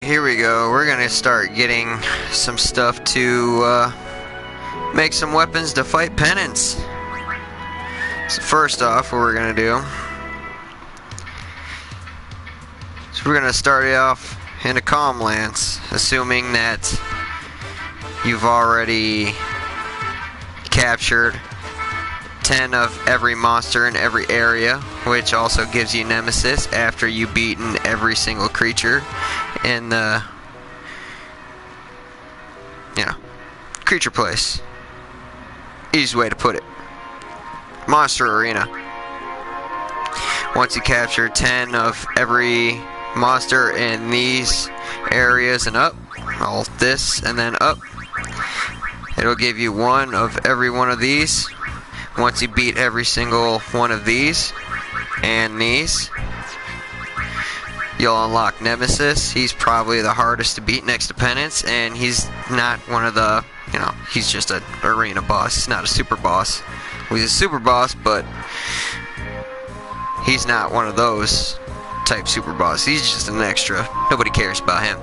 here we go. We're gonna start getting some stuff to make some weapons to fight penance. So first off, what we're gonna do is we're gonna start it off in the calm lands, assuming that you've already captured 10 of every monster in every area, which also gives you Nemesis after you've beaten every single creature in the, creature place. Easy way to put it. Monster Arena. Once you capture 10 of every monster in these areas and up, all this and then up, it'll give you one of every one of these. Once you beat every single one of these and these, you'll unlock Nemesis. He's probably the hardest to beat next to Penance, and he's not one of the, he's just an arena boss. He's not a super boss. Well, he's a super boss, but he's not one of those type super boss. He's just an extra. Nobody cares about him.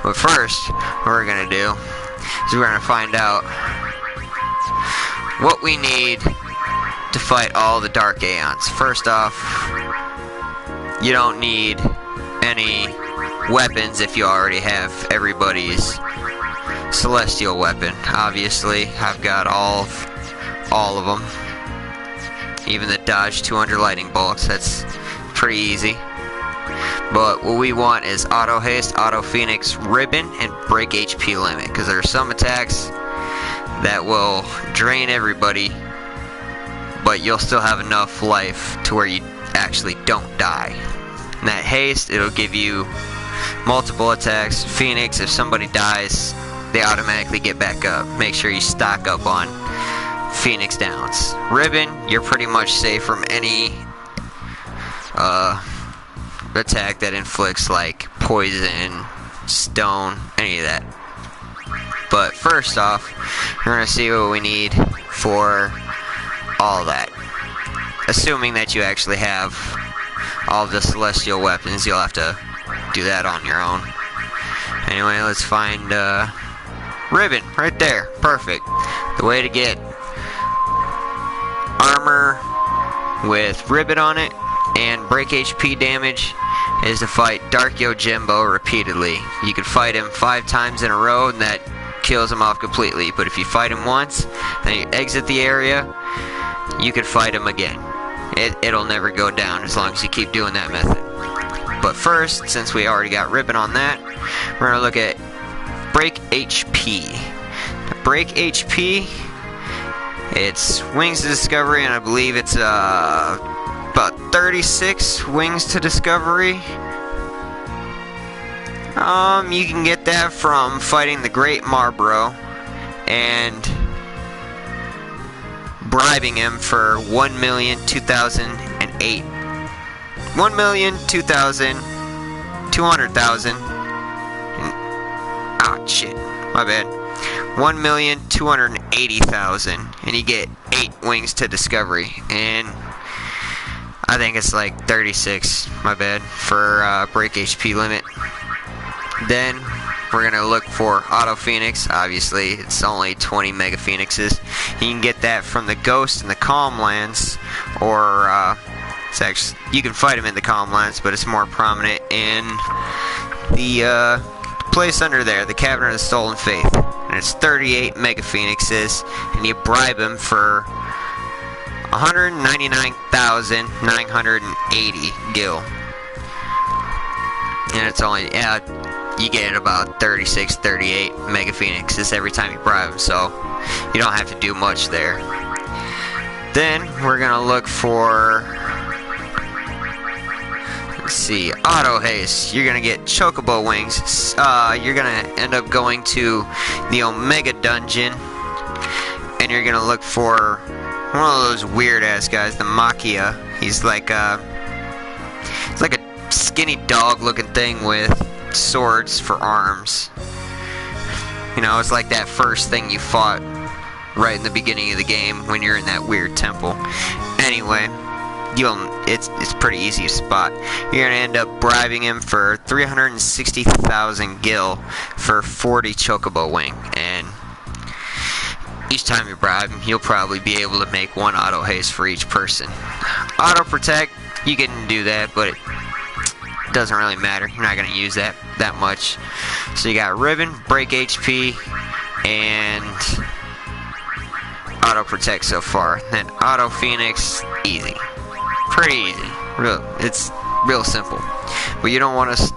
But first, what we're going to do is we're going to find out what we need to fight all the Dark Aeons. First off, you don't need any weapons if you already have everybody's celestial weapon. Obviously, I've got all of them. Even the dodge 200 lightning bolts. That's pretty easy. But what we want is auto haste, auto phoenix, ribbon, and break HP limit, because there are some attacks that will drain everybody, but you'll still have enough life to where you actually don't die. And that haste, it'll give you multiple attacks. Phoenix, if somebody dies, they automatically get back up. Make sure you stock up on Phoenix downs. Ribbon, you're pretty much safe from any attack that inflicts like poison, stone, any of that. But first off, we're going to see what we need for all that. Assuming that you actually have all of the celestial weapons, you'll have to do that on your own. Anyway, let's find ribbon right there. Perfect. The way to get armor with ribbon on it and break HP damage is to fight Dark Yojimbo repeatedly. You can fight him 5 times in a row and that kills him off completely. But if you fight him once, then you exit the area, you can fight him again. It'll never go down as long as you keep doing that method. But first, since we already got ribbon on that, we're going to look at break HP. Break HP, it's wings to discovery, and I believe it's about 36 wings to discovery. You can get that from fighting the Great Marbro and bribing him for 1,002,008. 1,002,200,000. Ah, shit. My bad. 1,280,000. And you get 8 wings to discovery. And I think it's like 36, my bad, for break HP limit. Then we're going to look for Auto Phoenix. Obviously, it's only 20 Mega Phoenixes. You can get that from the Ghost in the Calm Lands, or it's actually, you can fight him in the Calm Lands, but it's more prominent in the place under there, the Cavern of the Stolen Faith. And it's 38 Mega Phoenixes, and you bribe him for 199,980 gil. And it's only, you get about 36, 38 Mega Phoenixes every time you bribe him, so you don't have to do much there. Then we're gonna look for, let's see, Auto Haste. You're gonna get Chocobo Wings. You're gonna end up going to the Omega Dungeon, and you're gonna look for one of those weird ass guys, the Machia. He's like it's like a skinny dog looking thing with swords for arms. It's like that first thing you fought right in the beginning of the game when you're in that weird temple. Anyway, it's pretty easy to spot. You're gonna end up bribing him for 360,000 gil for 40 chocobo wing, and each time you bribe him, you'll probably be able to make 1 auto haste for each person. Auto protect, you can do that, but it doesn't really matter. You're not gonna use that much. So you got ribbon, break HP, and auto protect so far. Then auto phoenix, easy, pretty easy. It's real simple. But you don't want to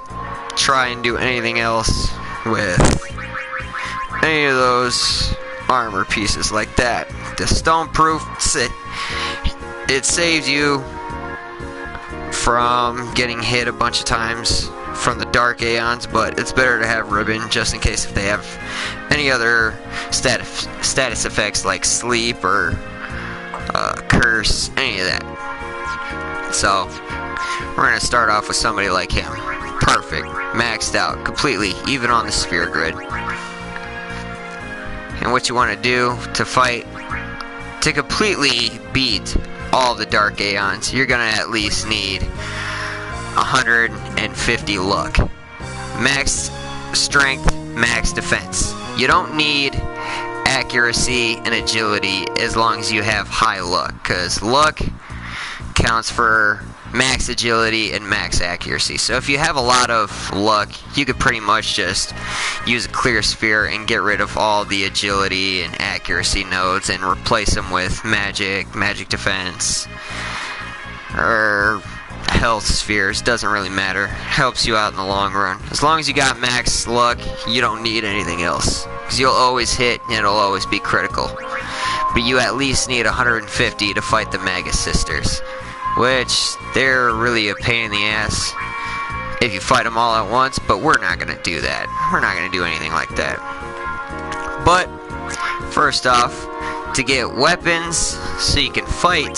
try and do anything else with any of those armor pieces like that. The stoneproof, it saves you from getting hit a bunch of times from the dark aeons, but it's better to have ribbon just in case if they have any other status effects like sleep or curse, any of that. So we're gonna start off with somebody like him. Perfect, maxed out completely, even on the sphere grid. And what you want to do to fight, to completely beat all the dark aeons, you're gonna at least need 150 luck. Max strength, max defense. You don't need accuracy and agility as long as you have high luck, because luck counts for max agility and max accuracy. So if you have a lot of luck, you could pretty much just use a clear sphere and get rid of all the agility and accuracy nodes and replace them with magic defense, or health spheres. Doesn't really matter. Helps you out in the long run. As long as you got max luck, you don't need anything else, because you'll always hit and it'll always be critical. But you at least need 150 to fight the Magus Sisters, which they're really a pain in the ass if you fight them all at once, but we're not going to do that. We're not going to do anything like that. But first off, to get weapons so you can fight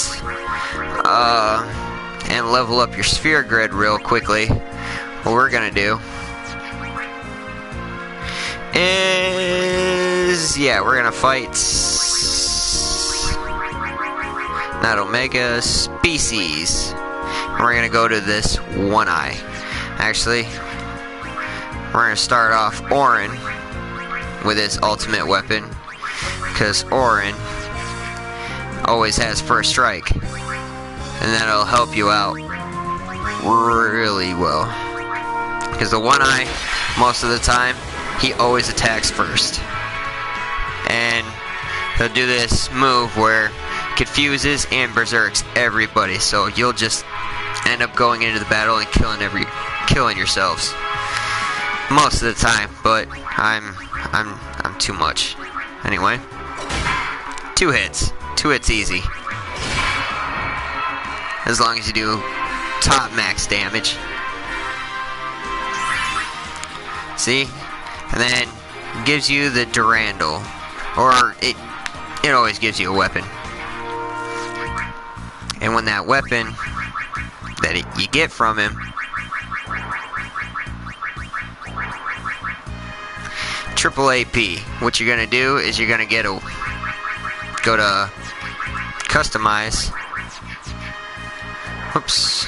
and level up your sphere grid real quickly, what we're going to do is, we're going to fight that Omega species. And we're going to go to this One Eye. Actually, we're going to start off Orin with his ultimate weapon, because Orin always has first strike, and that'll help you out really well, because the One Eye, most of the time, he always attacks first, and he'll do this move where confuses and berserks everybody, so you'll just end up going into the battle and killing yourselves most of the time. But I'm too much. Anyway, 2 hits easy, as long as you do top max damage. See, and then it gives you the Durandal, or it always gives you a weapon. And when that weapon that you get from him, triple AP, what you're gonna do is you're gonna go to customize. Whoops.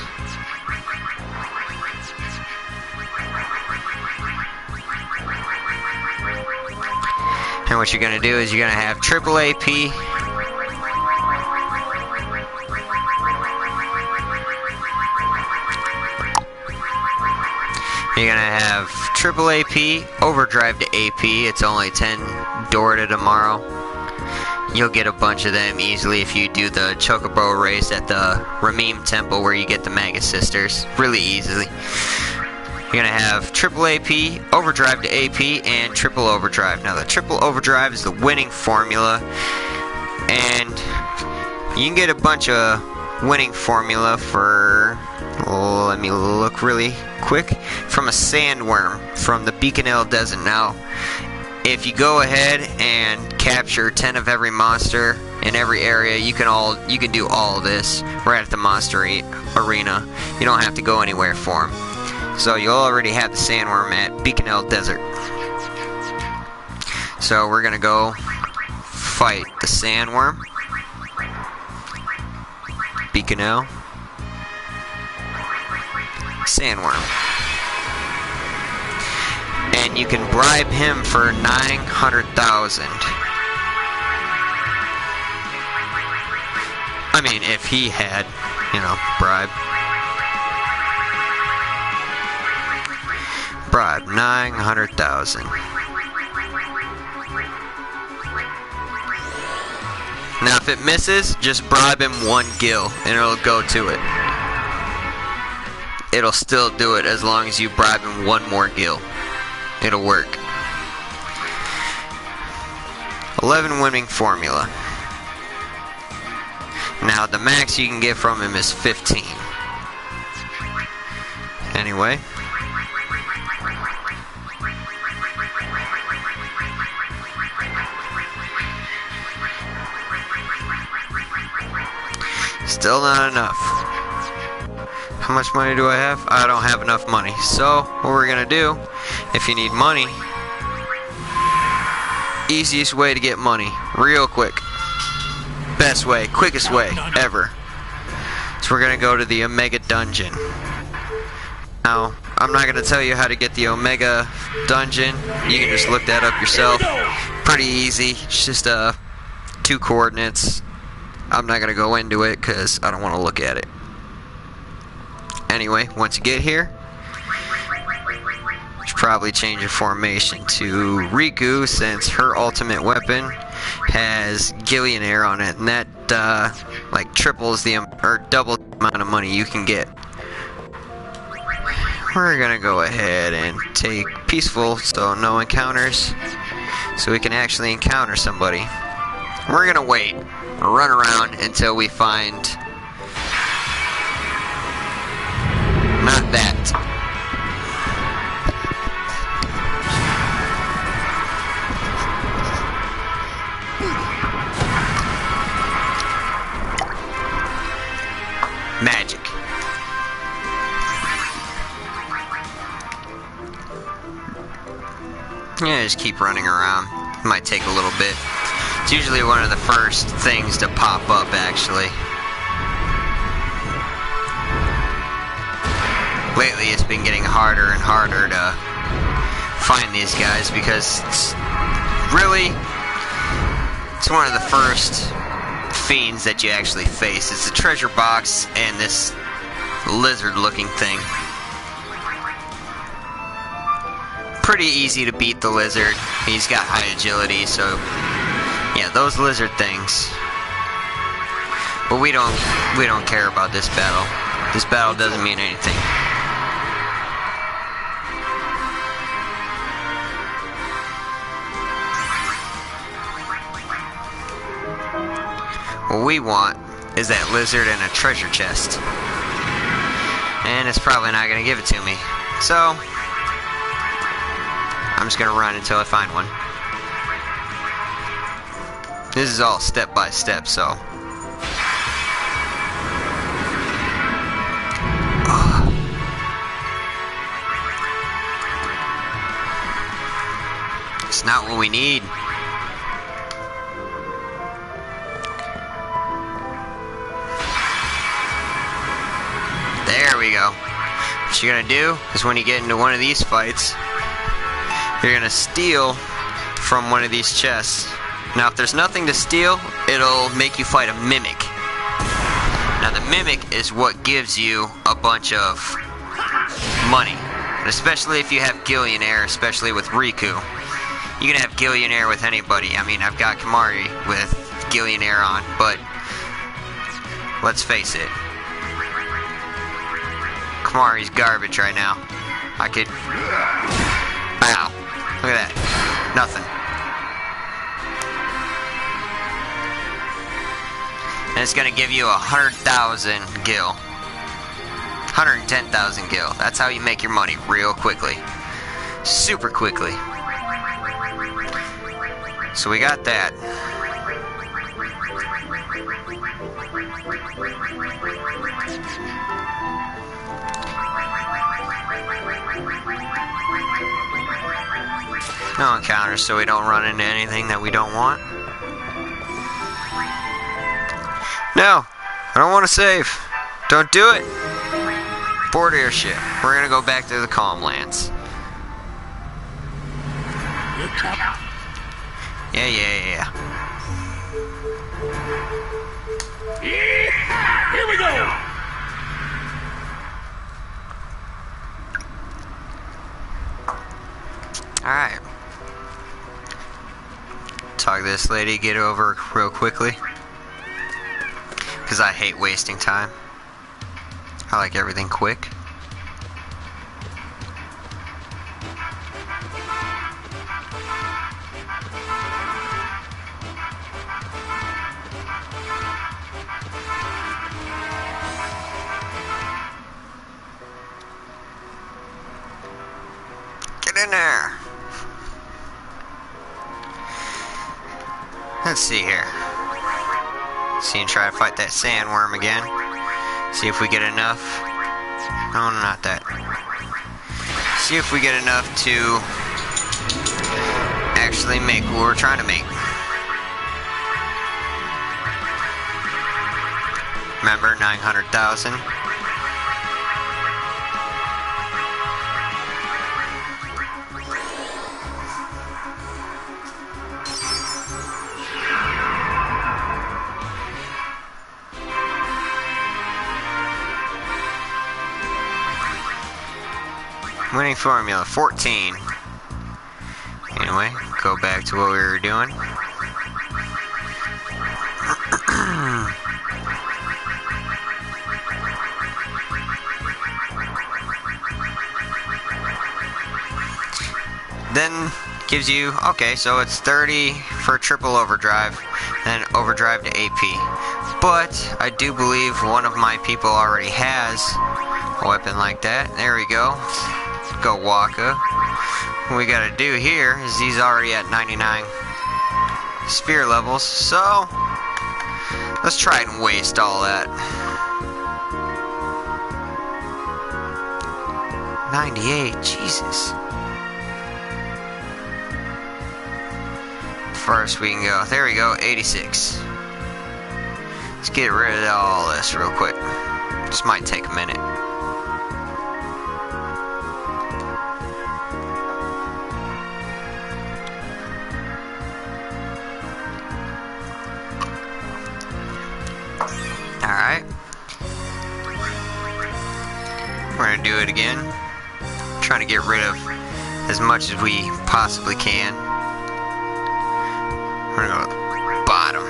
And what you're gonna do is you're gonna have triple AP. You're gonna have triple AP, overdrive to AP. It's only 10 Dorita tomorrow. You'll get a bunch of them easily if you do the Chocobo race at the Ramim Temple where you get the Magus Sisters. Really easily. You're gonna have triple AP, overdrive to AP, and triple overdrive. Now the triple overdrive is the winning formula, and you can get a bunch of winning formula for, let me look really quick, from a sandworm from the Beaconell Desert. Now, if you go ahead and capture 10 of every monster in every area, you can do all of this right at the monster arena. You don't have to go anywhere for them. So you'll already have the sandworm at Beaconell Desert. So we're gonna go fight the sandworm. Beaconell. Sandworm. And you can bribe him for 900,000. I mean, if he had, you know, bribe. Bribe, 900,000. Now, if it misses, just bribe him 1 gil, and it'll go to it. It'll still do it as long as you bribe him 1 more gil. It'll work. 11 winning formula. Now, the max you can get from him is 15. Anyway. Still not enough. How much money do I have? I don't have enough money. So, what we're gonna do, if you need money, easiest way to get money, real quick. Best way, quickest way ever. So we're gonna go to the Omega Dungeon. Now, I'm not gonna tell you how to get the Omega Dungeon. You can just look that up yourself. Pretty easy. It's just 2 coordinates. I'm not gonna go into it because I don't want to look at it. Anyway, once you get here, you should probably change your formation to Riku, since her ultimate weapon has Gillionaire on it, and that like triples the or double the amount of money you can get. We're gonna go ahead and take peaceful, so no encounters, so we can actually encounter somebody. We're gonna wait, run around until we find not that. Magic. Yeah, just keep running around. Might take a little bit. It's usually one of the first things to pop up, actually. Lately, it's been getting harder and harder to find these guys because it's one of the first fiends that you actually face. It's a treasure box and this lizard-looking thing. Pretty easy to beat the lizard. He's got high agility, so yeah, those lizard things. But we don't care about this battle. This battle doesn't mean anything. What we want is that lizard and a treasure chest. And it's probably not going to give it to me. So, I'm just going to run until I find one. This is all step by step, so. It's not what we need. There we go. What you're gonna do is when you get into one of these fights, you're gonna steal from one of these chests. Now if there's nothing to steal, it'll make you fight a mimic. Now the mimic is what gives you a bunch of money. And especially if you have Gillionaire, especially with Riku. You can have Gillionaire with anybody. I mean, I've got Kamari with Gillionaire on, but let's face it. Kamari's garbage right now. I could... Wow. Look at that. Nothing. And it's gonna give you 100,000 gil. 110,000 gil. That's how you make your money real quickly. Super quickly. So we got that. No encounters, so we don't run into anything that we don't want. No, I don't want to save. Don't do it. Board of your ship. We're gonna go back to the calm lands. Yeah. Here we go! Alright. Talk to this lady, get over real quickly. Because I hate wasting time. I like everything quick. Get in there! Let's see here. See and try to fight that sandworm again. See if we get enough. No, not that. See if we get enough to actually make what we're trying to make. Remember, 900,000. Winning formula 14. Anyway, go back to what we were doing. Then gives you, okay, so it's 30 for triple overdrive, then overdrive to AP. But I do believe one of my people already has a weapon like that. There we go. Go Waka. What we gotta do here is he's already at 99 spear levels, so let's try and waste all that. 98, Jesus. First we can go, there we go, 86. Let's get rid of all this real quick. This might take a minute. Alright. We're gonna do it again. Trying to get rid of as much as we possibly can. We're gonna go to the bottom.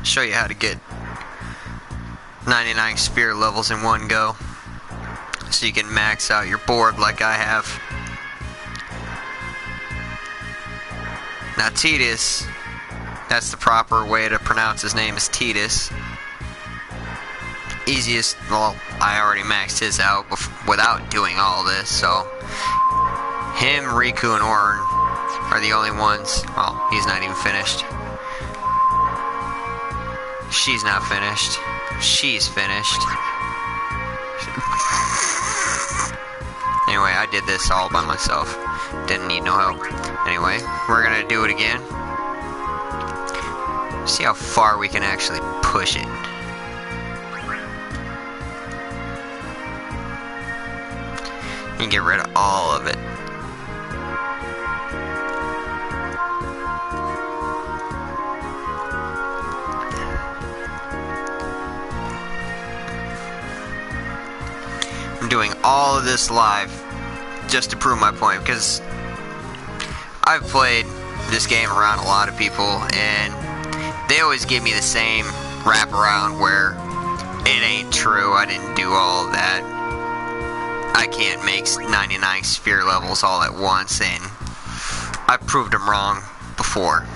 Show you how to get 99 spear levels in one go. So you can max out your board like I have. Now Titus, that's the proper way to pronounce his name, is Titus. Easiest, well, I already maxed his out without doing all this, so him, Riku, and Orn are the only ones. Well, he's not even finished. She's not finished. She's finished. Anyway, I did this all by myself. Didn't need no help. Anyway, we're gonna do it again. See how far we can actually push it. You can get rid of all of it. I'm doing all of this live just to prove my point, because I've played this game around a lot of people and they always give me the same wraparound where it ain't true, I didn't do all of that, I can't make 99 sphere levels all at once, and I've proved them wrong before.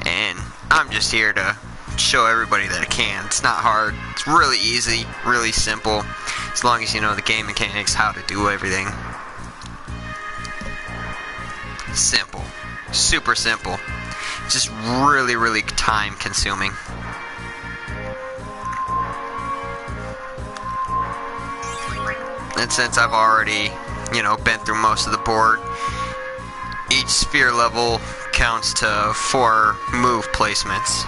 And I'm just here to show everybody that I can. It's not hard, it's really easy, really simple, as long as you know the game mechanics, how to do everything. Simple. Super simple. Just really, really time consuming. And since I've already, been through most of the board, each sphere level counts to 4 move placements.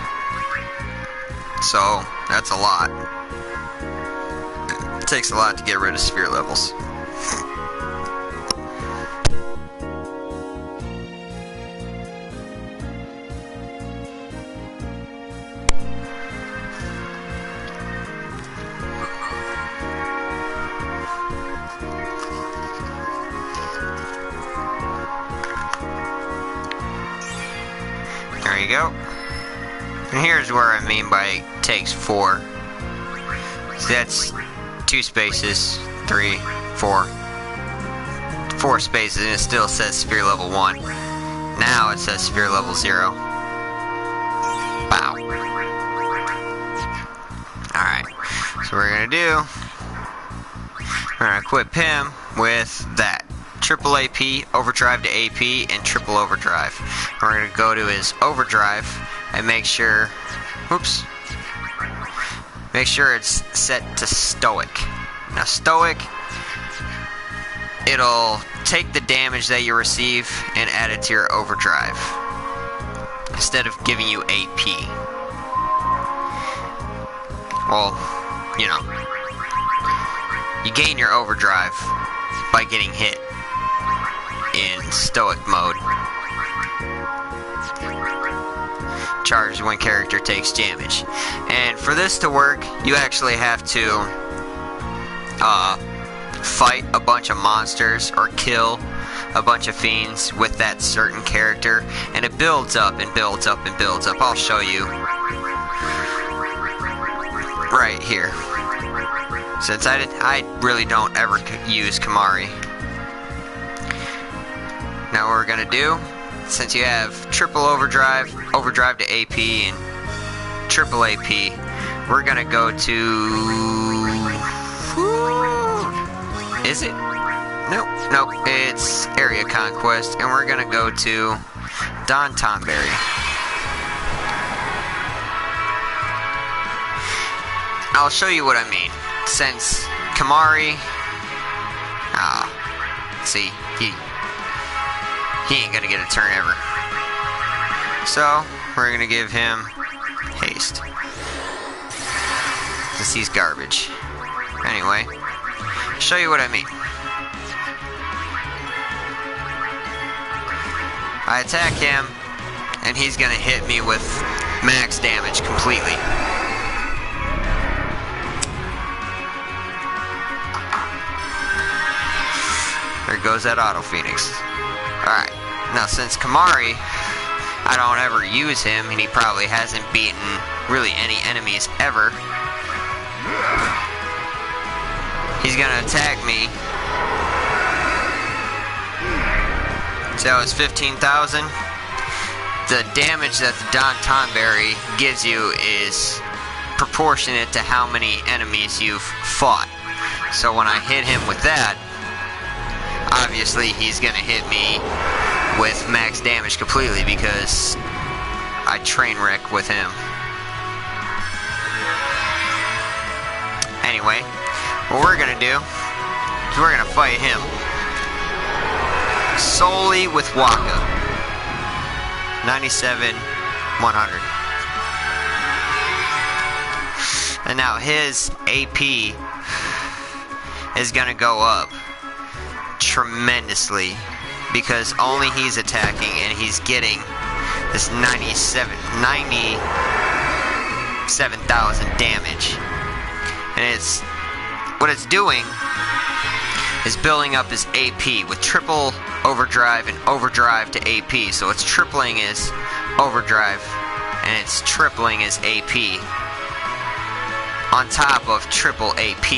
So, that's a lot. It takes a lot to get rid of sphere levels. There you go. And here's where I mean by it takes 4. So that's 2 spaces, 3, 4. 4 spaces, and it still says sphere level 1. Now it says sphere level 0. Wow. Alright, so what we're gonna do, we're gonna equip him with that. Triple AP, overdrive to AP, and triple overdrive. And we're gonna go to his overdrive and make sure, oops, make sure it's set to stoic. Now stoic, it'll take the damage that you receive and add it to your overdrive instead of giving you AP. Well, you know, you gain your overdrive by getting hit in stoic mode. Charges when character takes damage. And for this to work, you actually have to fight a bunch of monsters or kill a bunch of fiends with that certain character, and it builds up and builds up and builds up. I'll show you right here. Since I really don't ever use Kamari. Now what we're gonna do, since you have triple overdrive, overdrive to AP, and triple AP, we're gonna go to... Is it? Nope, nope, it's Area Conquest, and we're gonna go to Don Tonberry. I'll show you what I mean. Since Kamari... see, he ain't gonna get a turn ever. So, we're gonna give him haste. Because he's garbage. Anyway, show you what I mean. I attack him, and he's gonna hit me with max damage completely. There goes that Auto Phoenix. Alright, now since Kamari, I don't ever use him, and he probably hasn't beaten really any enemies ever, he's gonna attack me. So it's 15,000. The damage that the Don Tonberry gives you is proportionate to how many enemies you've fought. So when I hit him with that, obviously he's gonna hit me with max damage completely because I train wreck with him. Anyway, what we're gonna do is we're gonna fight him solely with Waka. 97, 100. And now his AP is gonna go up tremendously because only he's attacking and he's getting this 97,000 damage. And it's what it's doing is building up his AP with triple overdrive and overdrive to AP. So it's tripling his overdrive and it's tripling his AP on top of triple AP.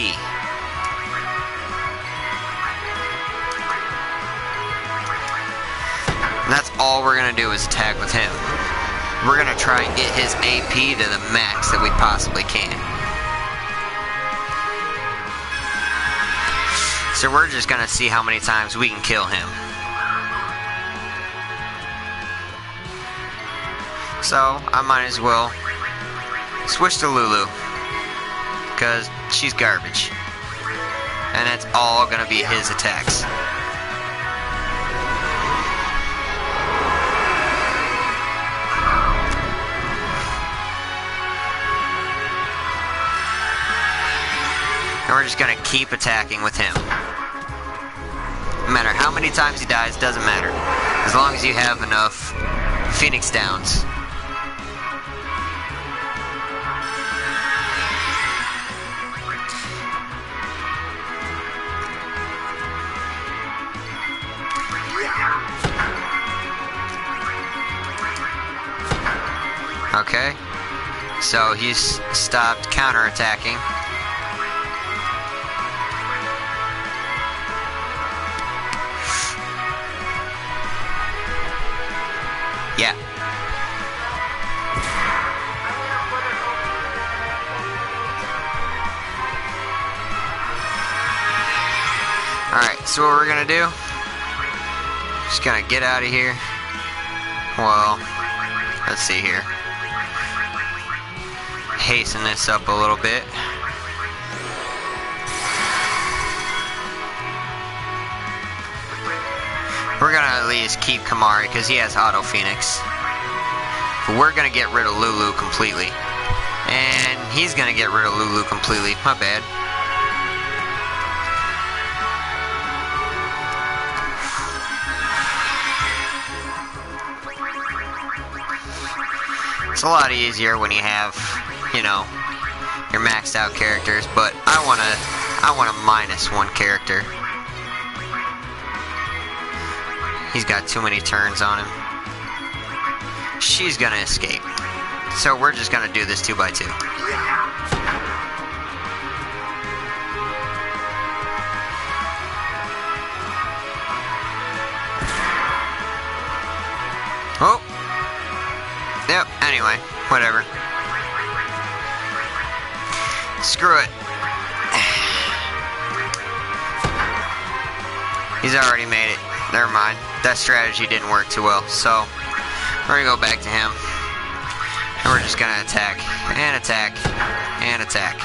And that's all we're going to do is attack with him. We're going to try and get his AP to the max that we possibly can. So we're just going to see how many times we can kill him. So I might as well switch to Lulu, because she's garbage. And that's all going to be his attacks. And we're just gonna keep attacking with him. No matter how many times he dies, doesn't matter. As long as you have enough Phoenix Downs. Okay, so he's stopped counterattacking. Yeah. Alright, so what we're gonna do, just gonna get out of here. Well, let's see here. Hasten this up a little bit. We're gonna at least keep Kamari because he has Auto Phoenix. But we're gonna get rid of Lulu completely. And he's gonna get rid of Lulu completely. My bad. It's a lot easier when you have, you know, your maxed out characters, but I wanna minus one character. He's got too many turns on him. She's gonna escape. So we're just gonna do this 2x2. Oh! Yep, anyway, whatever. Screw it. He's already made it. Never mind. That strategy didn't work too well, so we're gonna go back to him. And we're just gonna attack, and attack, and attack.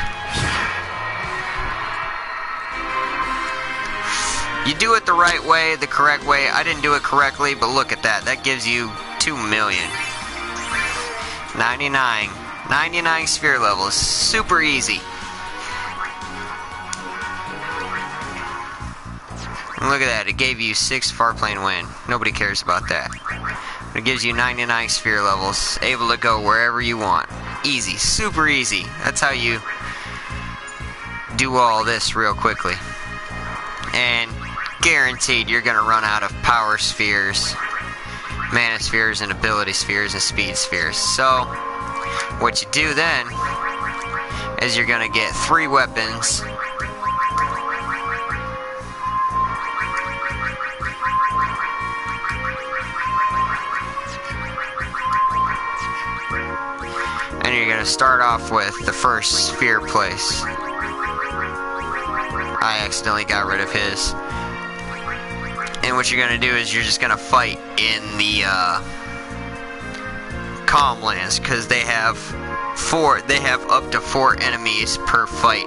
You do it the right way, the correct way. I didn't do it correctly, but look at that. That gives you 2 million. 99 sphere levels. Super easy. And look at that. It gave you 6 far plane wind. Nobody cares about that. It gives you 99 sphere levels. Able to go wherever you want. Easy. Super easy. That's how you do all this real quickly. And guaranteed you're going to run out of power spheres, mana spheres, and ability spheres, and speed spheres. So what you do then is you're going to get 3 weapons. And you're going to start off with the first sphere place. I accidentally got rid of his. And what you're going to do is you're just going to fight in the Calm Lands, because they have up to 4 enemies per fight.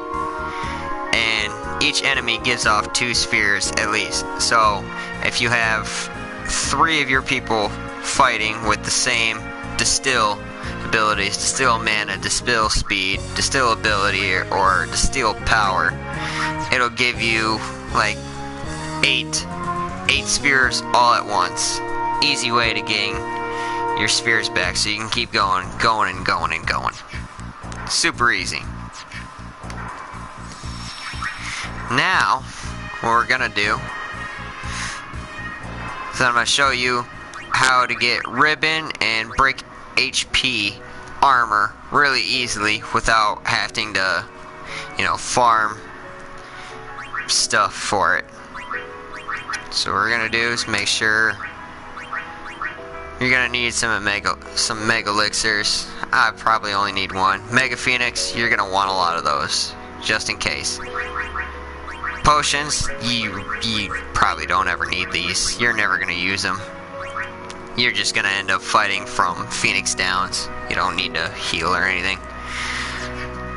And each enemy gives off 2 spheres at least. So if you have 3 of your people fighting with the same distill abilities, distill mana, distill speed, distill ability, or distill power, it'll give you like 8 spheres all at once. Easy way to gain your spheres back so you can keep going and going. Super easy. Now, what we're gonna do is I'm gonna show you how to get ribbon and break HP armor really easily without having to, you know, farm stuff for it. So what we're gonna do is make sure you're gonna need some mega elixirs. I probably only need 1. Mega Phoenix, you're gonna want a lot of those, just in case. Potions, you probably don't ever need these. You're never gonna use them. You're just gonna end up fighting from Phoenix Downs. You don't need to heal or anything.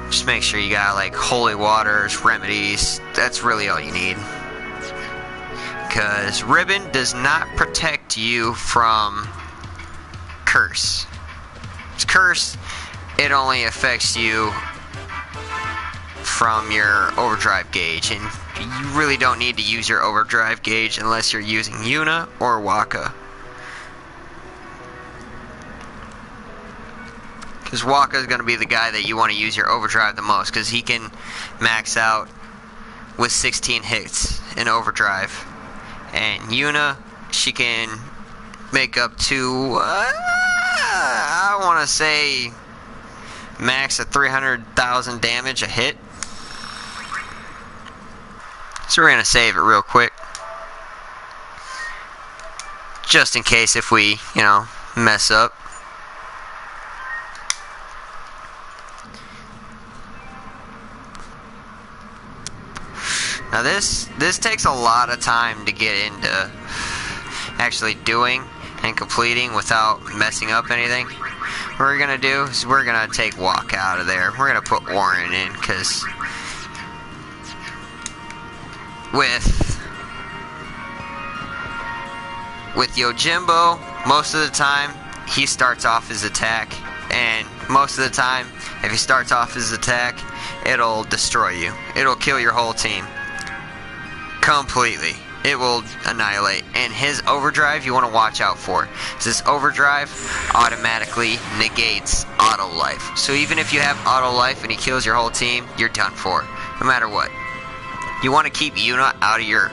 Just make sure you got like holy waters, remedies. That's really all you need. Because ribbon does not protect you from curse. It's curse. It only affects you from your overdrive gauge, and you really don't need to use your overdrive gauge unless you're using Yuna or Waka. Because Waka is going to be the guy that you want to use your overdrive the most, because he can max out with 16 hits in overdrive. And Yuna, she can make up to, I want to say, max of 300,000 damage a hit. So we're going to save it real quick, just in case if we, mess up. Now this takes a lot of time to get into actually doing and completing without messing up anything. What we're going to do is we're going to take Walk out of there. We're going to put Warren in, because with Yojimbo, most of the time he starts off his attack, and most of the time if he starts off his attack, it'll destroy you. It'll kill your whole team completely. It will annihilate. And his overdrive, you want to watch out for. This overdrive automatically negates auto life. So even if you have auto life and he kills your whole team, you're done for, no matter what. You want to keep Yuna out of your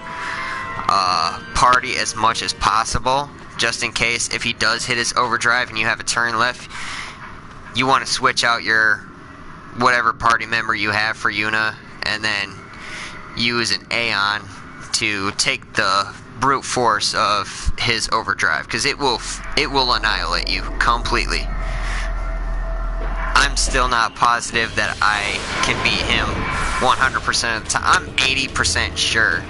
party as much as possible, just in case if he does hit his overdrive and you have a turn left, you want to switch out your whatever party member you have for Yuna, and then use an Aeon to take the brute force of his overdrive, because it will annihilate you completely. I'm still not positive that I can beat him 100% of the time. I'm 80% sure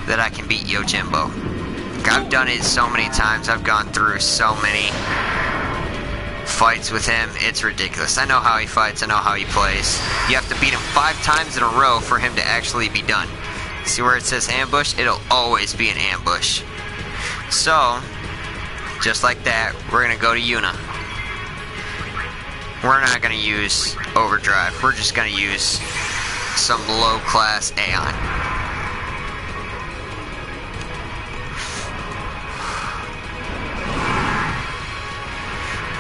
that I can beat Yojimbo. I've done it so many times. I've gone through so many fights with him. It's ridiculous. I know how he fights. I know how he plays. You have to beat him 5 times in a row for him to actually be done. See where it says ambush? It'll always be an ambush. So, just like that, we're going to go to Yuna. We're not going to use overdrive. We're just going to use some low-class Aeon.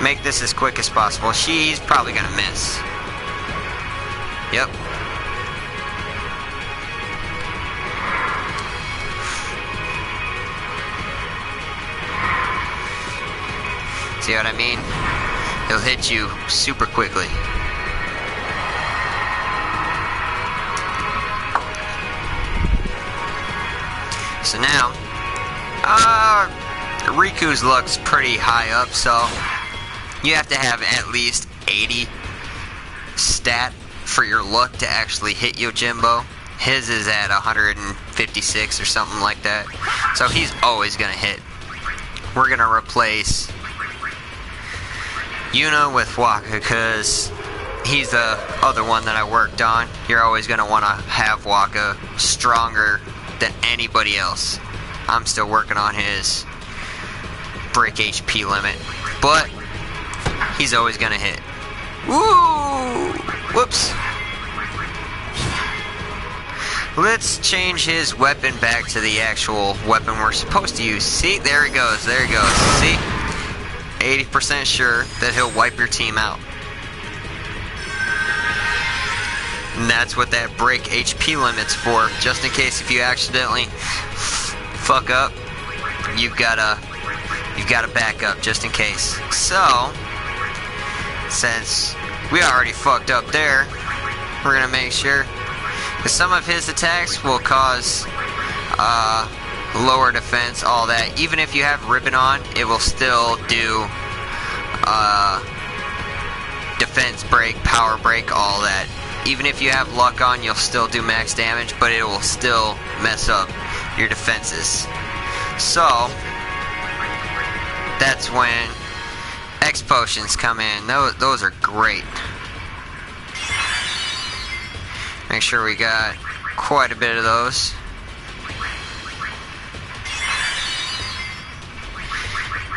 Make this as quick as possible. She's probably going to miss. Yep. See what I mean? He'll hit you super quickly. So now, Riku's luck's pretty high up, so you have to have at least 80 stat for your luck to actually hit Yojimbo. His is at 156 or something like that, so he's always gonna hit. We're gonna replace Yuna with Waka, because he's the other one that I worked on. You're always going to want to have Waka stronger than anybody else. I'm still working on his break HP limit, but he's always going to hit. Woo! Whoops. Let's change his weapon back to the actual weapon we're supposed to use. See, there he goes. There he goes. See? 80% sure that he'll wipe your team out. And that's what that break HP limit's for. Just in case if you accidentally fuck up, you've got a backup just in case. So, since we already fucked up there, we're gonna make sure, because some of his attacks will cause lower defense, all that. Even if you have ribbon on, it will still do defense break, power break, all that. Even if you have luck on, you'll still do max damage, but it will still mess up your defenses. So that's when X potions come in. Those are great. Make sure we got quite a bit of those.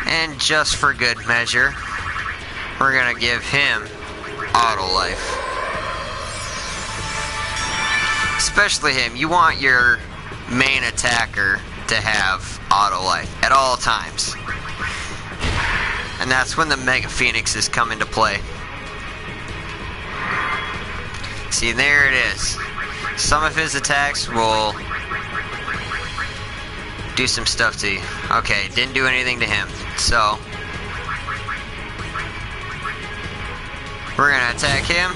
And just for good measure, we're gonna give him auto life. especially him, you want your main attacker to have auto life at all times. And that's when the Mega Phoenixes come into play. See, there it is. Some of his attacks will do some stuff to you. Okay, didn't do anything to him. So, we're gonna attack him.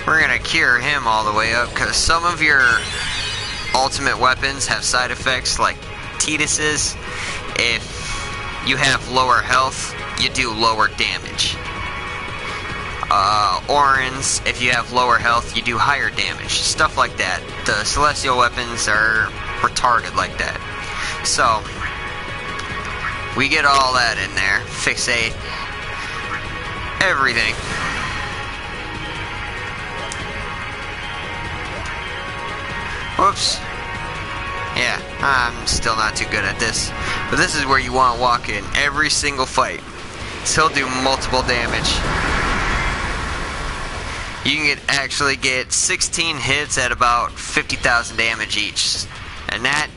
We're gonna cure him all the way up, because some of your ultimate weapons have side effects like Titus's. If you have lower health, you do lower damage. Orin's, if you have lower health, you do higher damage. Stuff like that. The celestial weapons are retarded like that. So, we get all that in there. Fixate everything. Whoops. Yeah, I'm still not too good at this. But this is where you want to walk in every single fight. So he'll do multiple damage. You can actually get 16 hits at about 50,000 damage each. And that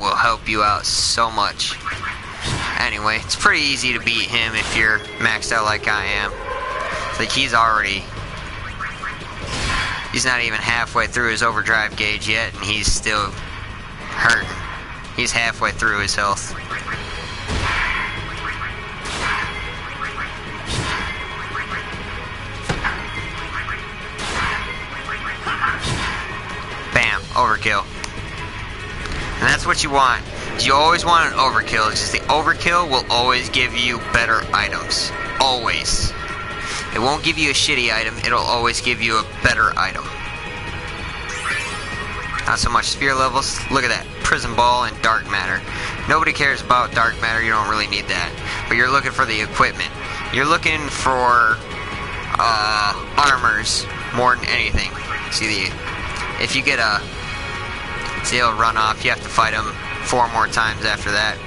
will help you out so much. Anyway, it's pretty easy to beat him if you're maxed out like I am. Like he's not even halfway through his overdrive gauge yet, and he's still hurting. He's halfway through his health. Bam, overkill. And that's what you want. You always want an overkill, because the overkill will always give you better items. Always. It won't give you a shitty item, it'll always give you a better item. Not so much sphere levels. Look at that. Prism ball and dark matter. Nobody cares about dark matter, you don't really need that. But you're looking for the equipment. You're looking for armors more than anything. If you get he'll run off, you have to fight him 4 more times after that.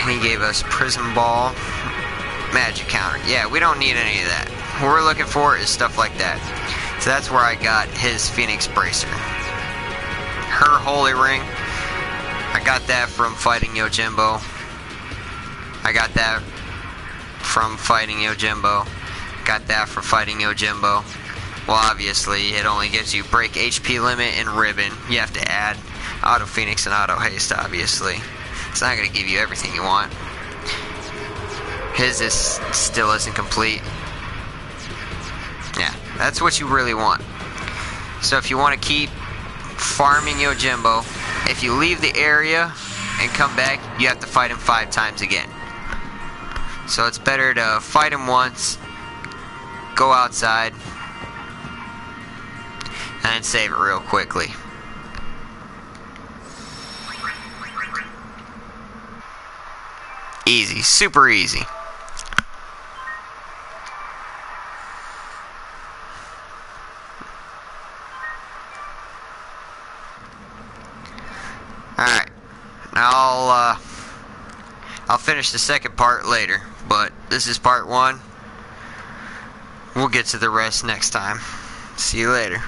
And he gave us prism ball, magic counter. Yeah, we don't need any of that. What we're looking for is stuff like that. So that's where I got his Phoenix Bracer. Her Holy Ring, I got that from fighting Yojimbo. I got that from fighting Yojimbo. Got that from fighting Yojimbo. Well, obviously, it only gives you break HP limit and ribbon. You have to add auto Phoenix and auto haste, obviously. It's not going to give you everything you want. His still isn't complete. Yeah, that's what you really want. So if you want to keep farming Yojimbo, if you leave the area and come back, you have to fight him 5 times again. So it's better to fight him once, go outside, and save it real quickly. Easy, super easy. Alright, now I'll finish the second part later, but this is part 1. We'll get to the rest next time. See you later.